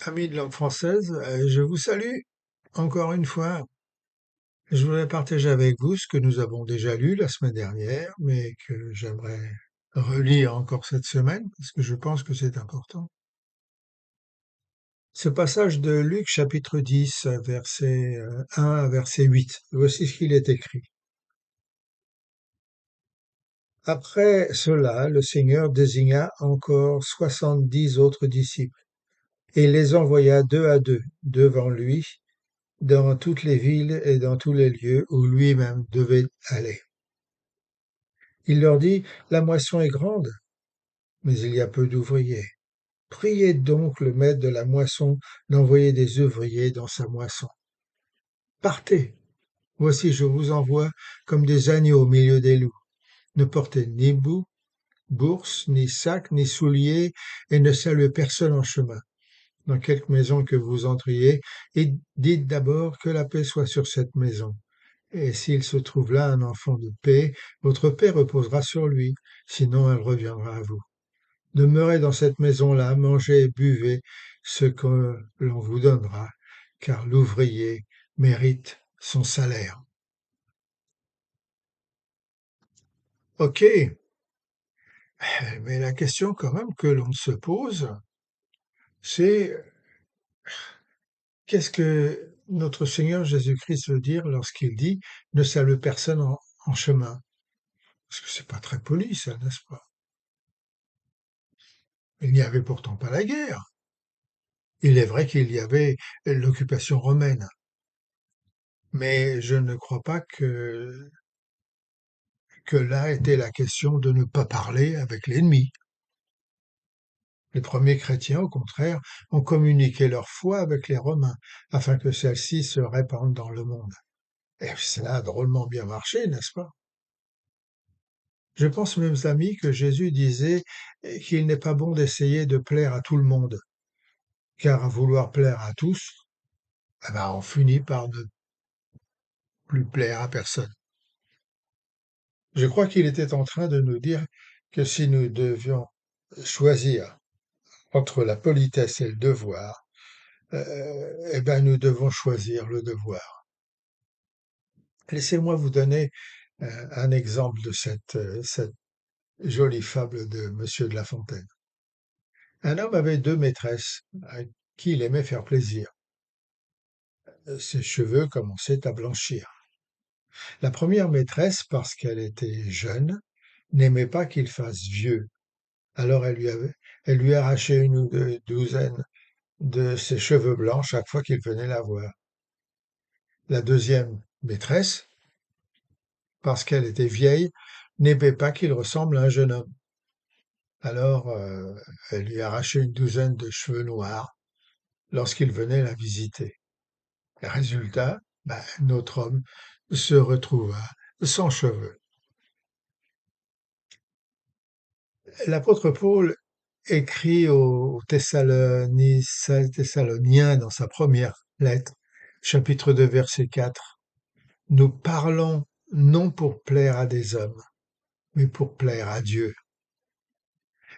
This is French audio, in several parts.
Amis de langue française, je vous salue encore une fois. Je voudrais partager avec vous ce que nous avons déjà lu la semaine dernière, mais que j'aimerais relire encore cette semaine, parce que je pense que c'est important. Ce passage de Luc chapitre 10, verset 1 à verset 8. Voici ce qu'il est écrit. Après cela, le Seigneur désigna encore 70 autres disciples et les envoya deux à deux devant lui dans toutes les villes et dans tous les lieux où lui-même devait aller. Il leur dit, la moisson est grande, mais il y a peu d'ouvriers. Priez donc le maître de la moisson d'envoyer des ouvriers dans sa moisson. Partez, voici je vous envoie comme des agneaux au milieu des loups. Ne portez ni bourse, ni sac, ni souliers, et ne saluez personne en chemin. Dans quelque maison que vous entriez, et dites d'abord que la paix soit sur cette maison. Et s'il se trouve là un enfant de paix, votre paix reposera sur lui, sinon elle reviendra à vous. Demeurez dans cette maison-là, mangez et buvez ce que l'on vous donnera, car l'ouvrier mérite son salaire. Ok, mais la question quand même que l'on se pose, c'est qu'est-ce que notre Seigneur Jésus-Christ veut dire lorsqu'il dit ne salue personne en chemin? Parce que c'est pas très poli, ça, n'est-ce pas? Il n'y avait pourtant pas la guerre. Il est vrai qu'il y avait l'occupation romaine, mais je ne crois pas que là était la question de ne pas parler avec l'ennemi. Les premiers chrétiens, au contraire, ont communiqué leur foi avec les Romains, afin que celle-ci se répande dans le monde. Et cela a drôlement bien marché, n'est-ce pas? Je pense, mes amis, que Jésus disait qu'il n'est pas bon d'essayer de plaire à tout le monde, car à vouloir plaire à tous, eh ben, on finit par ne plus plaire à personne. Je crois qu'il était en train de nous dire que si nous devions choisir entre la politesse et le devoir, eh ben nous devons choisir le devoir. Laissez-moi vous donner un exemple de cette jolie fable de Monsieur de La Fontaine. Un homme avait deux maîtresses à qui il aimait faire plaisir. Ses cheveux commençaient à blanchir. La première maîtresse, parce qu'elle était jeune, n'aimait pas qu'il fasse vieux. Alors elle lui arrachait une ou deux douzaines de ses cheveux blancs chaque fois qu'il venait la voir. La deuxième maîtresse, parce qu'elle était vieille, n'aimait pas qu'il ressemble à un jeune homme. Alors elle lui arrachait une douzaine de cheveux noirs lorsqu'il venait la visiter. Résultat, notre homme se retrouva sans cheveux. L'apôtre Paul écrit aux Thessaloniens dans sa première lettre, chapitre 2, verset 4. Nous parlons non pour plaire à des hommes, mais pour plaire à Dieu.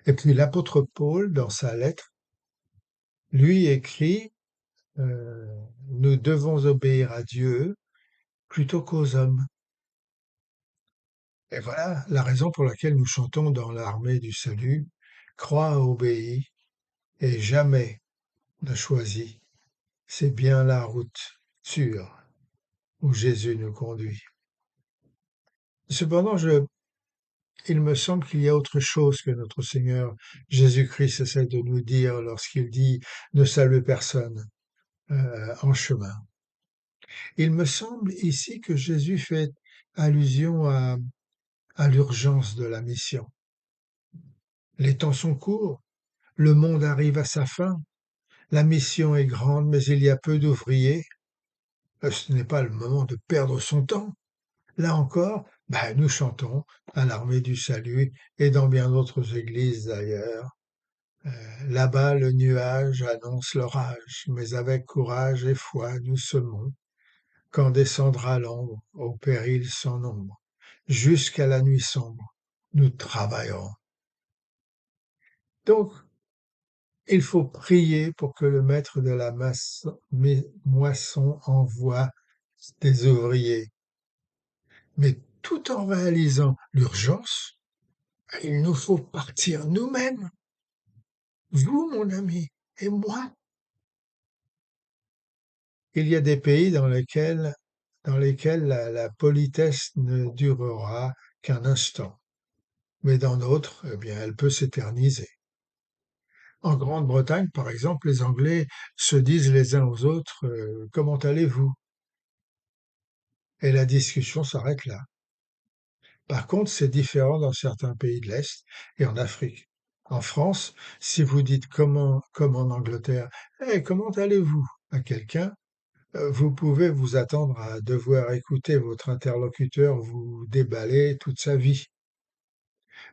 Et puis l'apôtre Paul, dans sa lettre, lui écrit, euh, nous devons obéir à Dieu plutôt qu'aux hommes. Et voilà la raison pour laquelle nous chantons dans l'armée du salut, crois, obéis et jamais ne choisis. C'est bien la route sûre où Jésus nous conduit. Cependant, il me semble qu'il y a autre chose que notre Seigneur Jésus-Christ essaie de nous dire lorsqu'il dit ne saluez personne en chemin. Il me semble ici que Jésus fait allusion à l'urgence de la mission. Les temps sont courts, le monde arrive à sa fin, la mission est grande, mais il y a peu d'ouvriers. Ce n'est pas le moment de perdre son temps. Là encore, nous chantons à l'armée du salut et dans bien d'autres églises d'ailleurs. Là-bas, le nuage annonce l'orage, mais avec courage et foi, nous semons. Quand descendra l'ombre, au péril sans nombre, jusqu'à la nuit sombre, nous travaillerons. Donc, Il faut prier pour que le maître de la moisson envoie des ouvriers. Mais tout en réalisant l'urgence, il nous faut partir nous-mêmes, vous, mon ami, et moi. Il y a des pays dans lesquels la politesse ne durera qu'un instant, mais dans d'autres, eh bien, elle peut s'éterniser. En Grande-Bretagne, par exemple, les Anglais se disent les uns aux autres comment allez-vous? Et la discussion s'arrête là. Par contre, c'est différent dans certains pays de l'Est et en Afrique. En France, si vous dites comme en Angleterre, hey, comment allez-vous à quelqu'un, vous pouvez vous attendre à devoir écouter votre interlocuteur vous déballer toute sa vie.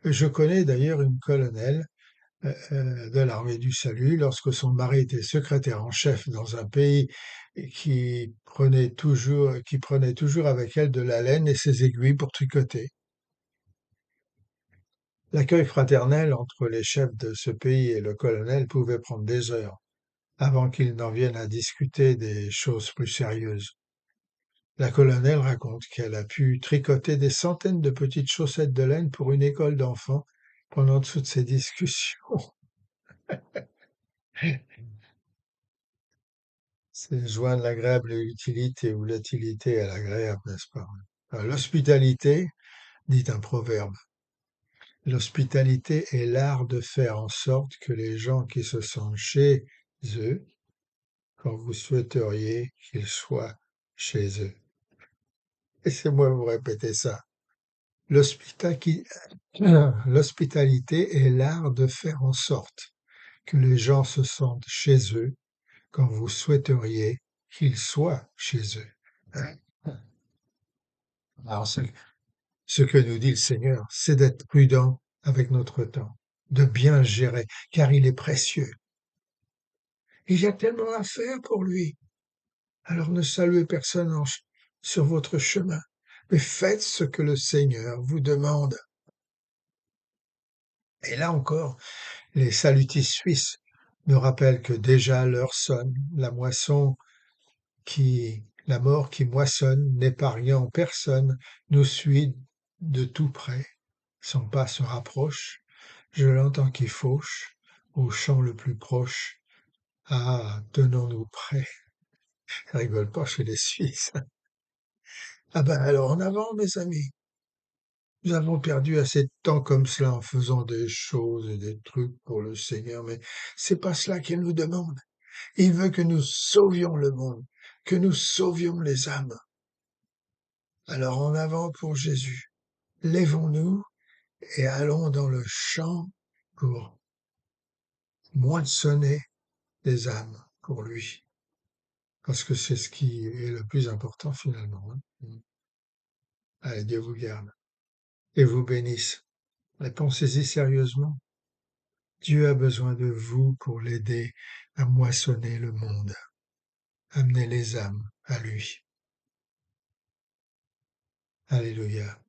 Je connais d'ailleurs une colonelle de l'armée du salut lorsque son mari était secrétaire en chef dans un pays qui prenait toujours avec elle de la laine et ses aiguilles pour tricoter. L'accueil fraternel entre les chefs de ce pays et le colonel pouvait prendre des heures avant qu'ils n'en viennent à discuter des choses plus sérieuses. La colonelle raconte qu'elle a pu tricoter des centaines de petites chaussettes de laine pour une école d'enfants pendant toutes ces discussions. C'est joindre l'agréable à l'utilité ou l'utilité à l'agréable, n'est-ce pas? L'hospitalité, dit un proverbe, l'hospitalité est l'art de faire en sorte que les gens qui se sentent chez eux, quand vous souhaiteriez qu'ils soient chez eux. Laissez-moi vous répéter ça. L'hospitalité L'hospitalité est l'art de faire en sorte que les gens se sentent chez eux quand vous souhaiteriez qu'ils soient chez eux. Hein? Alors, ce que nous dit le Seigneur, c'est d'être prudent avec notre temps, de bien gérer, car il est précieux. Il y a tellement à faire pour lui. Alors ne saluez personne sur votre chemin, mais faites ce que le Seigneur vous demande. Et là encore, les salutis suisses me rappellent que déjà l'heure sonne, la mort qui moissonne, n'épargnant personne, nous suit de tout près. Son pas se rapproche, je l'entends qui fauche, au champ le plus proche. Ah, tenons-nous prêts. Ça rigole pas chez les Suisses. Ah ben alors en avant, mes amis. Nous avons perdu assez de temps comme cela en faisant des choses et des trucs pour le Seigneur, mais c'est pas cela qu'il nous demande. Il veut que nous sauvions le monde, que nous sauvions les âmes. Alors en avant pour Jésus. Lèvons-nous et allons dans le champ pour moissonner des âmes pour lui. Parce que c'est ce qui est le plus important finalement. Hein. Allez, Dieu vous garde et vous bénisse. Mais pensez-y sérieusement. Dieu a besoin de vous pour l'aider à moissonner le monde, amener les âmes à lui. Alléluia.